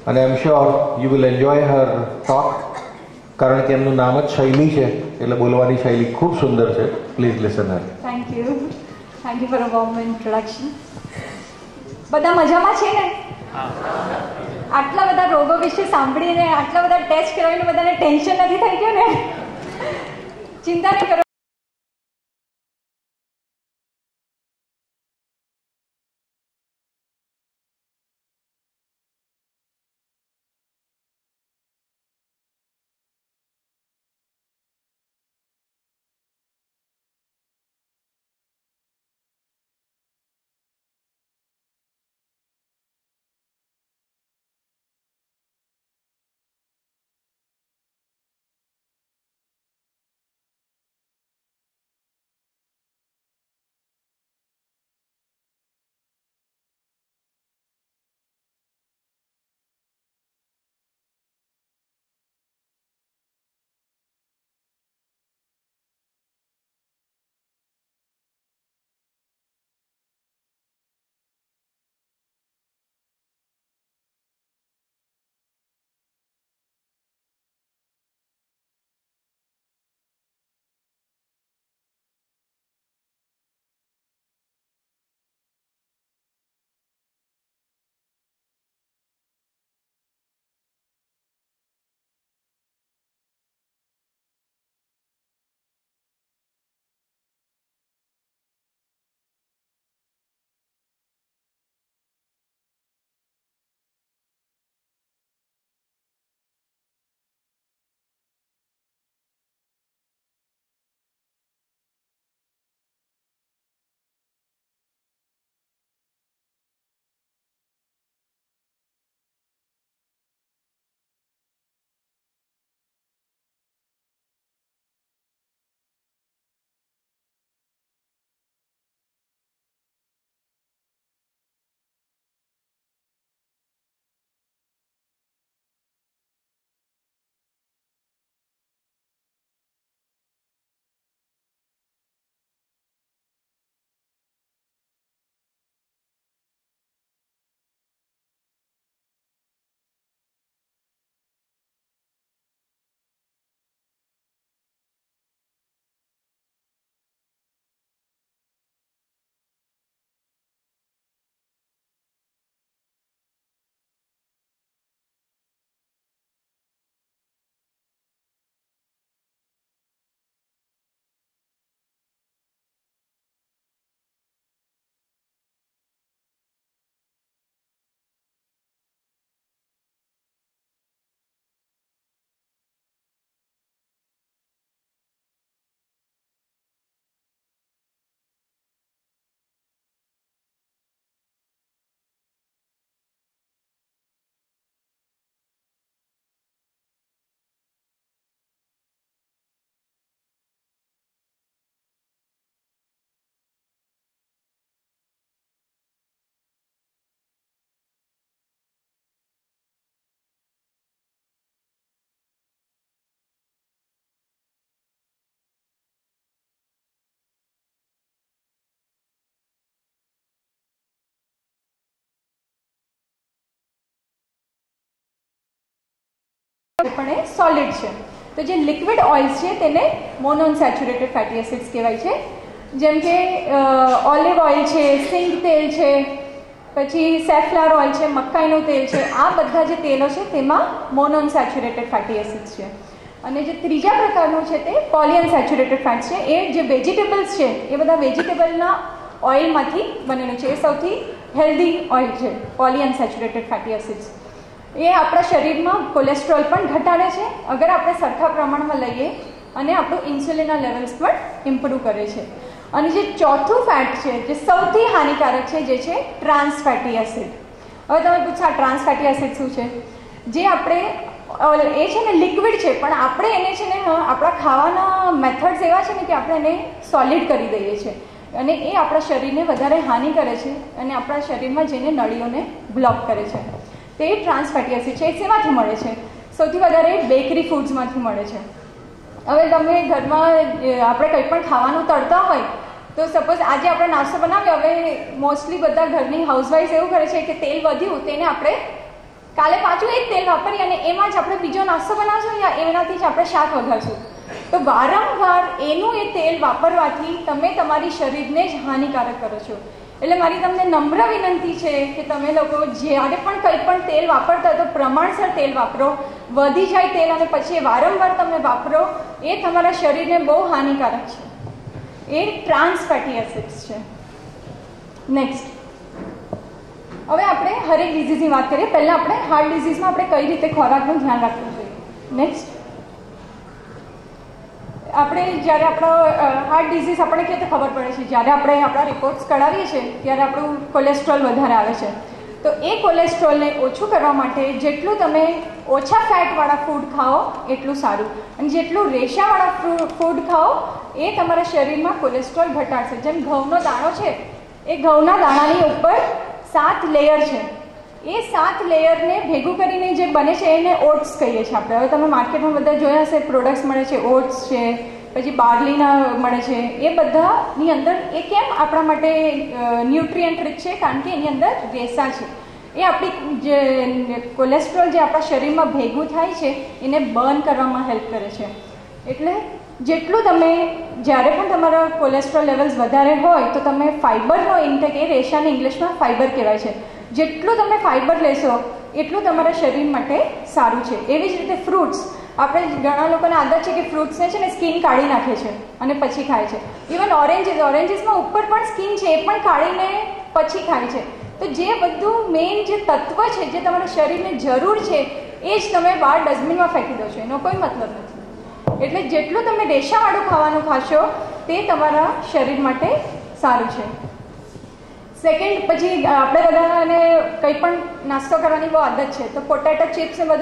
અને I am sure you will enjoy her talk, કારણ કે એમનું નામ જ શૈલી છે એટલે બોલવાની શૈલી ખૂબ સુંદર છે. Please listen Har. Thank you for a warm introduction. બધા મજામાં છે ને? આટલા બધા રોગો વિશે સાંભળીને, આટલા બધા ટેસ્ટ કરાવીને બધાને ટેન્શન નથી થઈ ગયું ને? ચિંતા નહીં કરો. પણ એ સોલિડ છે. તો જે લિક્વિડ ઓઇલ્સ છે તેને મોનોઅનસેચ્યુરેટેડ ફેટી એસિડ્સ કહેવાય છે. જેમ કે ઓલિવ ઓઇલ છે, સિંગ તેલ છે, પછી સેફ્લાવર ઓઇલ છે, મકાઈનું તેલ છે, આ બધા જે તેલો છે તેમાં મોનોઅનસેચ્યુરેટેડ ફેટી એસિડ્સ છે. અને જે ત્રીજા પ્રકારનું છે તે પોલીઅનસેચ્યુરેટેડ ફેટ્સ છે. એ જે વેજીટેબલ્સ છે એ બધા વેજીટેબલના ઓઇલમાંથી બનેલું છે. એ સૌથી હેલ્ધી ઓઇલ છે પોલીઅનસેચ્યુરેટેડ ફેટી એસિડ્સ. એ આપણા શરીરમાં કોલેસ્ટ્રોલ પણ ઘટાડે છે અગર આપણે સરખા પ્રમાણમાં લઈએ, અને આપણું ઇન્સ્યુલિનના લેવલ્સ પણ ઇમ્પ્રૂવ કરે છે. અને જે ચોથું ફેટ છે જે સૌથી હાનિકારક છે જે છે ટ્રાન્સ ફેટી એસિડ. હવે તમે પૂછો આ ટ્રાન્સ ફેટી એસિડ શું છે? જે આપણે એ છે ને લિક્વિડ છે, પણ આપણે એને છે ને આપણા ખાવાના મેથડ્સ એવા છે ને કે આપણે એને સોલિડ કરી દઈએ છીએ, અને એ આપણા શરીરને વધારે હાનિ કરે છે અને આપણા શરીરમાં જઈને નળીઓને બ્લોક કરે છે. તે ટ્રાન્સ ફેટી એસિડ છે. એ શેમાંથી મળે છે? સૌથી વધારે બેકરી ફૂડ્સમાંથી મળે છે. હવે તમે ઘરમાં આપણે કંઈ પણ ખાવાનું તળતા હોય તો સપોઝ આજે આપણે નાસ્તો બનાવ્યો, હવે મોસ્ટલી બધા ઘરની હાઉસવાઇફ એવું કરે છે કે તેલ વધ્યું તેને આપણે કાલે પાછું એ જ તેલ વાપરી અને એમાં જ આપણે બીજો નાસ્તો બનાવશું યા એનાથી જ આપણે શાક વઘારશું. તો વારંવાર એનું એ તેલ વાપરવાથી તમે તમારી શરીરને જ હાનિકારક કરો છો. એટલે મારી તમને નમ્ર વિનંતી છે કે તમે લોકો જ્યારે પણ કંઈ પણ તેલ વાપરતા હોય તો પ્રમાણસર તેલ વાપરો. વધી જાય તેલ અને પછી એ વારંવાર તમે વાપરો એ તમારા શરીરને બહુ હાનિકારક છે. એ ટ્રાન્સ ફેટી એસિડ્સ છે. નેક્સ્ટ, હવે આપણે હરેક ડિઝીઝની વાત કરીએ. પહેલાં આપણે હાર્ટ ડિઝીઝમાં આપણે કઈ રીતે ખોરાકનું ધ્યાન રાખવું જોઈએ. નેક્સ્ટ, આપણે જ્યારે આપણો હાર્ટ ડિઝીઝ આપણે કેવી રીતે ખબર પડે છે? જ્યારે આપણે આપણા રિપોર્ટ્સ કઢાવીએ છીએ ત્યારે આપણું કોલેસ્ટ્રોલ વધારે આવે છે. તો એ કોલેસ્ટ્રોલને ઓછું કરવા માટે જેટલું તમે ઓછા ફેટવાળા ફૂડ ખાઓ એટલું સારું, અને જેટલું રેશાવાળા ફૂડ ખાઓ એ તમારા શરીરમાં કોલેસ્ટ્રોલ ઘટાડશે. જેમ ઘઉંનો દાણો છે, એ ઘઉંના દાણાની ઉપર 7 લેયર છે. એ 7 લેયરને ભેગું કરીને જે બને છે એને ઓટ્સ કહીએ છીએ આપણે. હવે તમે માર્કેટમાં બધા જોયા હશે, પ્રોડક્ટ્સ મળે છે, ઓટ્સ છે, પછી બાર્લીના મળે છે. એ બધાની અંદર એ કેમ આપણા માટે ન્યુટ્રિયન્ટ રીચ છે? કારણ કે એની અંદર રેસા છે. એ આપણી જે કોલેસ્ટ્રોલ જે આપણા શરીરમાં ભેગું થાય છે એને બર્ન કરવામાં હેલ્પ કરે છે. એટલે જેટલું તમે જ્યારે પણ તમારા કોલેસ્ટ્રોલ લેવલ્સ વધારે હોય તો તમે ફાઇબરનો ઇન્ટેક, એ રેશાને ઇંગ્લિશમાં ફાઇબર કહેવાય છે, જેટલું તમે ફાઇબર લેશો એટલું તમારા શરીર માટે સારું છે. એવી જ રીતે ફ્રૂટ્સ, આપણે ઘણા લોકોને આદત છે કે ફ્રૂટ્સને છે ને સ્કિન કાઢી નાખે છે અને પછી ખાય છે. ઇવન ઓરેન્જીસમાં ઉપર પણ સ્કિન છે, એ પણ કાઢીને પછી ખાય છે. તો જે બધું મેઇન જે તત્વ છે જે તમારા શરીરને જરૂર છે એ જ તમે બહાર ડસ્ટબિનમાં ફેંકી દો છો. એનો કોઈ મતલબ નથી. એટલે જેટલું તમે રેશાવાળું ખાવાનું ખાશો તે તમારા શરીર માટે સારું છે. સેકન્ડ, પછી આપણે બધાને કંઈ પણ નાસ્તો કરવાની બહુ આદત છે, તો પોટેટો ચિપ્સ એ બધું